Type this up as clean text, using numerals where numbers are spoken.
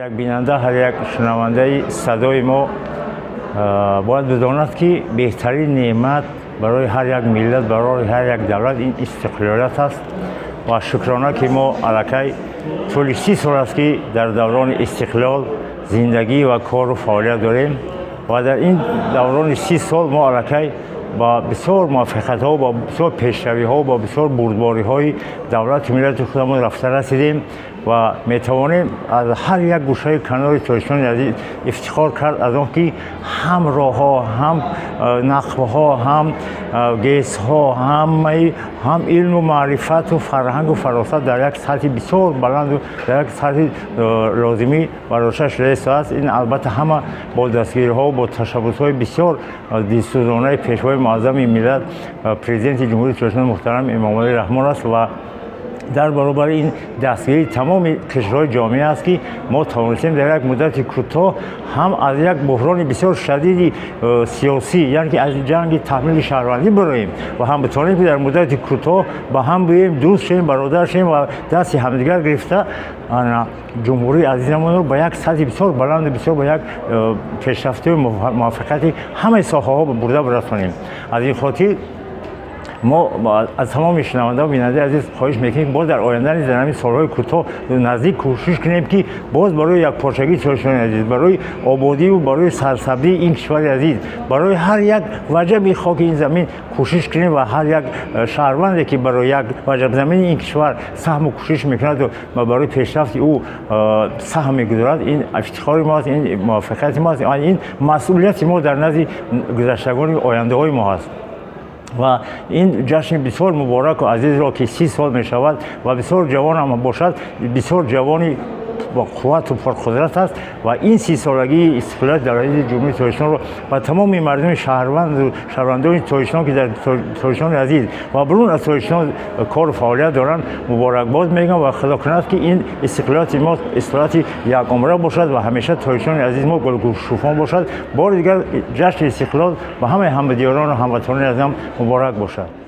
یک بیننده هر یک شنونده صدای ما باید بداند که بهترین نعمت برای هر یک ملت برای هر یک دولت این استقلالیت است و شکرانه که ما علاقه طول 30 سال است که در دوران استقلال زندگی و کار و فعالیت داریم و در این دوران 30 سال ما علاقه با بسیار موفقیت ها با بسیار پیشروی ها با بسیار بردباری های دولت و ملت خودمون رفته رسیدیم و میتوانیم از هر یک گوشه کنار تاریخی عزیز افتخار کرد از آنکه هم راه ها هم نخبه ها هم گیس ها هم علم و معرفت و فرهنگ و فراست در یک سطح بسیار بلند و در یک سطح لازمی براشش رسیده است. این البته همه با دستگیری ها و با تشبس های بسیار دلسوزانه پیشوای معظم ملت پرزیدنت جمهوری اسلامی محترم امام علی رحمان است و در برابر این دستگیری تمام قشرهای جامعه است که ما توانستیم در یک مدت کوتاه هم از یک بحران بسیار شدید سیاسی یعنی که از جنگ تحمیل شهروندی براییم و هم بتوانیم که در مدت کوتاه با هم بیاییم دوست شیم برادر شیم و دست همدیگر گرفته جمهوری عزیزمون رو با یک سطح بسیار بلند و بسیار با یک پیشرفته و موفقیت همه ساحه ها برده برسانیم. از این خاطر ما از تمام شنونده و بیننده عزیز خواهش میکنیم باز در آینده در همین سالهای کوتاه نزدیک کوشش کنیم که باز برای یک پارچگی تاریخی عزیز برای آبادی و برای سرسبزی این کشور عزیز برای هر یک وجب خاک این زمین کوشش کنیم و هر یک شهروندی که برای یک وجب زمین این کشور سهم و کوشش میکند و برای پیشرفت او سهم میگذارد این افتخار ماست، این موفقیت ماست، این مسئولیت ما در نزد گذشتگان آینده های ما است. و این جشن بسیار مبارک و عزیز را که 30 سال می شود و بسیار جوان هم باشد بسیار جوانی با قوت و پرقدرت است و این 30 سالگی استقلال دولت جمهوری تاجیکستان را و تمام مردم شهروندان تاجیکستان که در تاجیکستان عزیز و برون از تاجیکستان کار و فعالیت دارند مبارکباد میگم و خدا کند که این استقلالات ما استقلالات یک عمره باشد و همیشه تاجیکستان عزیز ما گلگشوفان باشد. بار دیگر جشن استقلال و همه همدیگران و هموطنان عزیزم مبارک باشد.